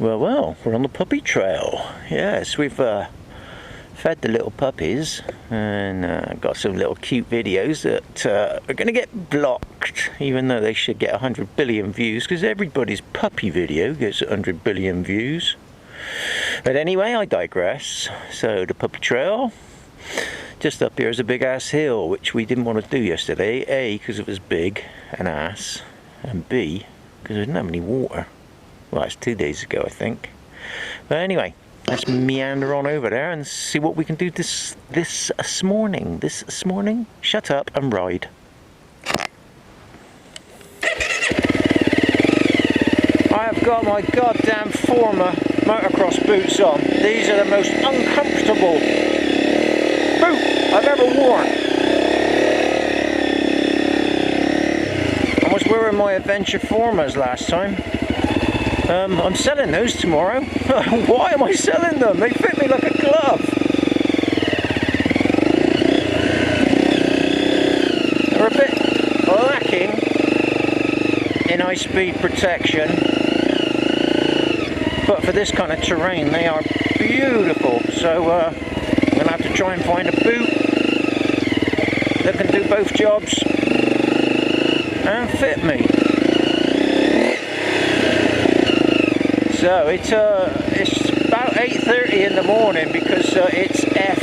Well, we're on the puppy trail. Yes, we've fed the little puppies and got some little cute videos that are going to get blocked, even though they should get 100 billion views, because everybody's puppy video gets 100 billion views. But anyway, I digress. So the puppy trail, just up here is a big ass hill, which we didn't want to do yesterday. A, because it was big, an ass, and B, because we didn't have any water. Well, that's 2 days ago, I think. But anyway, let's meander on over there and see what we can do this morning. This morning? Shut up and ride. I have got my goddamn former motocross boots on. These are the most uncomfortable boot I've ever worn. I was wearing my Adventure Formas last time. I'm selling those tomorrow. Why am I selling them? They fit me like a glove. They're a bit lacking in high speed protection, but for this kind of terrain they are beautiful. So I'm going to have to try and find a boot that can do both jobs and fit me. So it's about 8:30 in the morning because it's F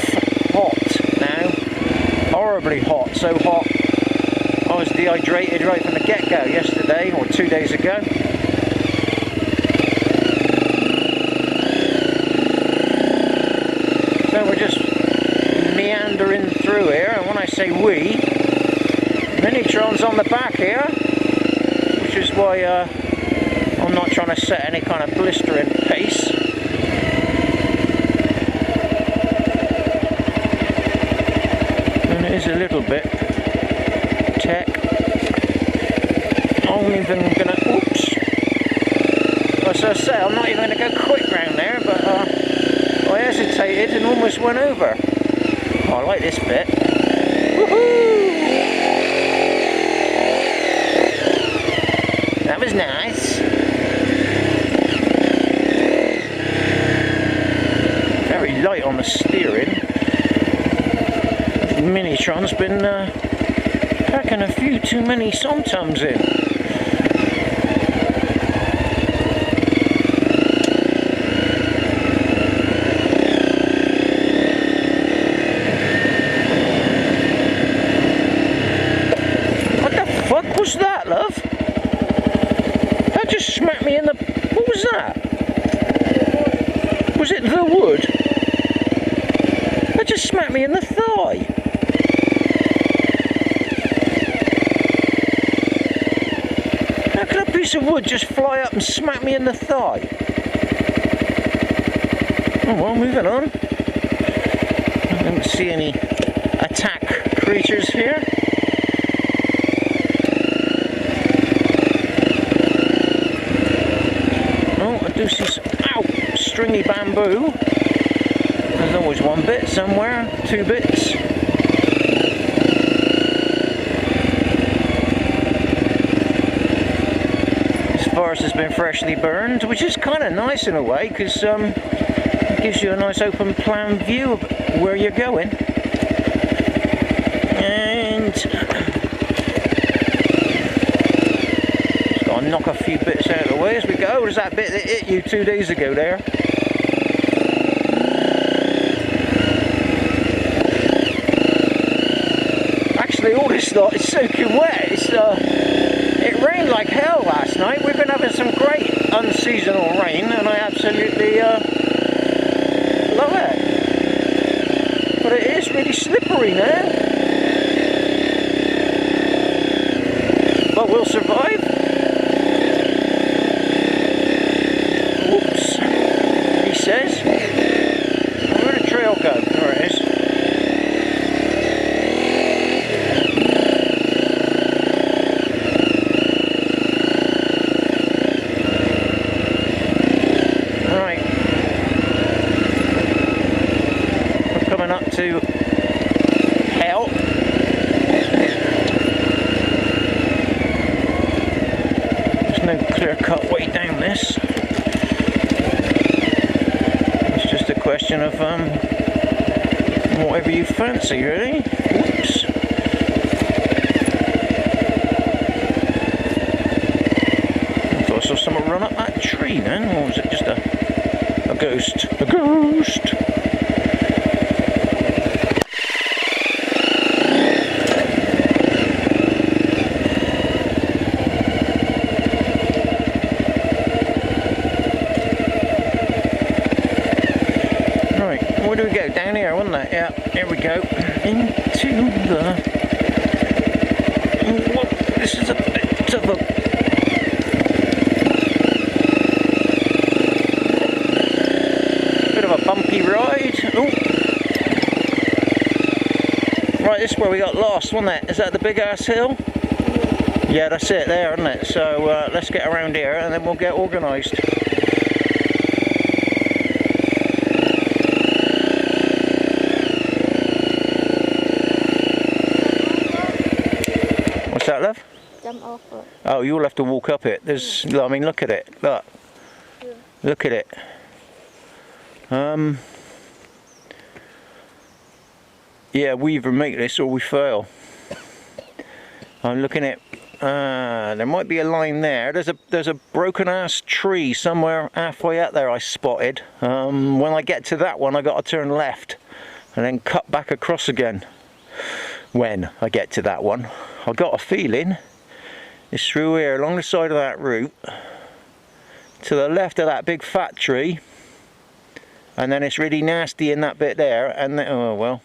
hot now, horribly hot, so hot I was dehydrated right from the get-go yesterday or 2 days ago. So we're just meandering through here, and when I say we, Minitron's on the back here, which is why I'm not trying to set any kind of blistering pace. And it is a little bit tech. I'm even gonna, oops. As I say, I'm not even gonna go quick round there, but I hesitated and almost went over. Oh, I like this bit. Woohoo! That was nice. Very light on the steering. Minitron's been packing a few too many somtums in. What the fuck was that, love? That just smacked me in the... What was that? Was it the wood? That just smacked me in the thigh. How could a piece of wood just fly up and smack me in the thigh? Oh well, moving on. I don't see any attack creatures here. Oh, I do see some, ow, stringy bamboo. There's always one bit somewhere, 2 bits. This forest has been freshly burned, which is kind of nice in a way, because it gives you a nice open plan view of where you're going. And just got to knock a few bits out of the way as we go. There's that bit that hit you 2 days ago there. All this lot is soaking wet. It rained like hell last night. We've been having some great unseasonal rain, and I absolutely love it. But it is really slippery now. But we'll survive. Whoops, he says. Where'd the trail go? There it is. To question of whatever you fancy, really. Whoops. I thought I saw someone run up that tree then, or was it just a ghost? A ghost! Where do we go? Down here, wasn't it? Yeah, here we go. Into the... Oh, this is a bit of a... bit of a bumpy ride. Oh. Right, this is where we got lost, wasn't it? Is that the big ass hill? Yeah, that's it there, isn't it? So let's get around here and then we'll get organised. What's that, love? Jump off it. Oh, you'll have to walk up it. There's, I mean, look at it. Look. Yeah. Look at it. Yeah, we either make this or we fail. I'm looking at. There might be a line there. There's a broken ass tree somewhere halfway out there I spotted. When I get to that one, I got to turn left and then cut back across again. When I get to that one, I got a feeling it's through here along the side of that route to the left of that big fat tree, and then it's really nasty in that bit there, and then, oh well.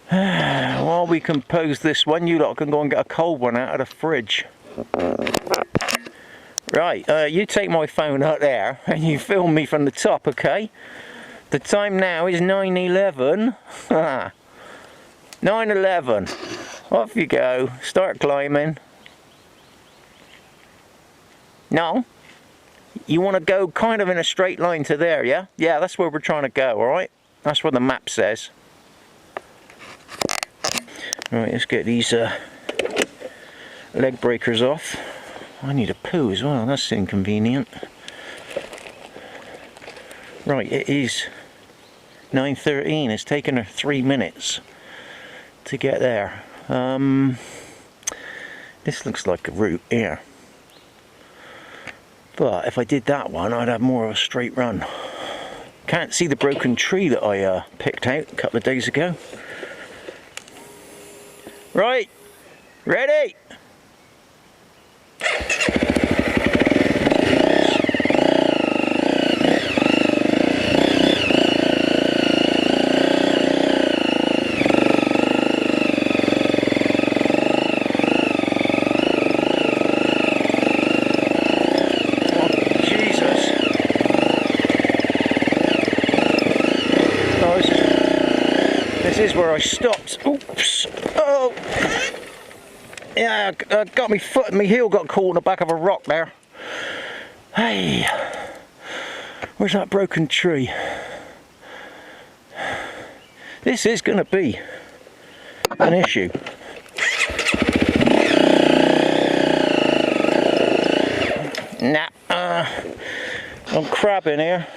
While we compose this one, you lot can go and get a cold one out of the fridge. Right, you take my phone out there and you film me from the top, okay? The time now is 9:11. 9:11. Off you go. Start climbing. No? You want to go kind of in a straight line to there, yeah? Yeah, that's where we're trying to go, alright? That's what the map says. Right, let's get these leg breakers off. I need a poo as well, that's inconvenient. Right, it is 9:13. It's taken her 3 minutes to get there. This looks like a route here. But if I did that one, I'd have more of a straight run. Can't see the broken tree that I picked out a couple of days ago. Right, ready? This is where I stopped. Oops. Oh. Yeah, I got my foot and my heel got caught in the back of a rock there. Hey. Where's that broken tree? This is going to be an issue. Nah. I'm crabbing here.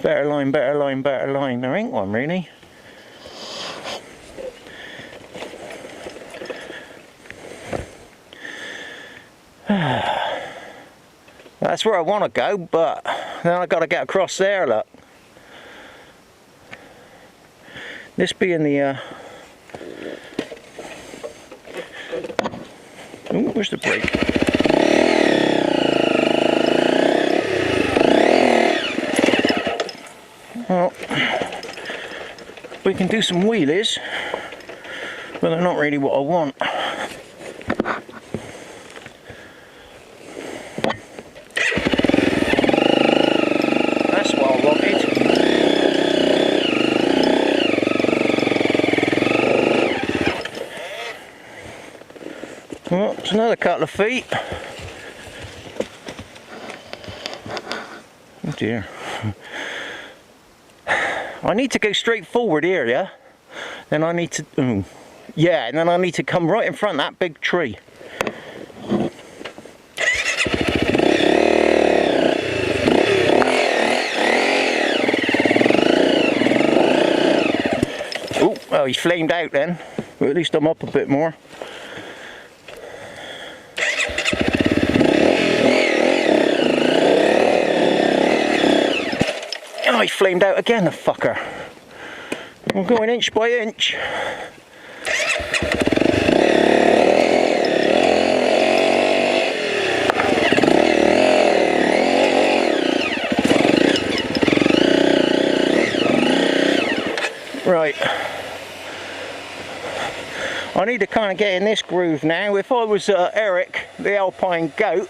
Better line, better line, better line. There ain't one really. That's where I want to go, but then I've got to get across there, look. This being the ooh, where's the brake? Well, we can do some wheelies, but they're not really what I want. That's what I wanted. Well, it's another couple of feet. Oh dear. I need to go straight forward here, yeah? Then I need to, yeah, and then I need to come right in front of that big tree. he flamed out then. But at least I'm up a bit more. Oh, he flamed out again, the fucker. I'm going inch by inch. Right. I need to kind of get in this groove now. If I was Eric, the Alpine Goat,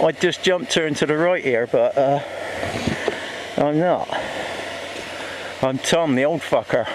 I'd just jump turn to the right here, but I'm not. I'm Tom, the old fucker.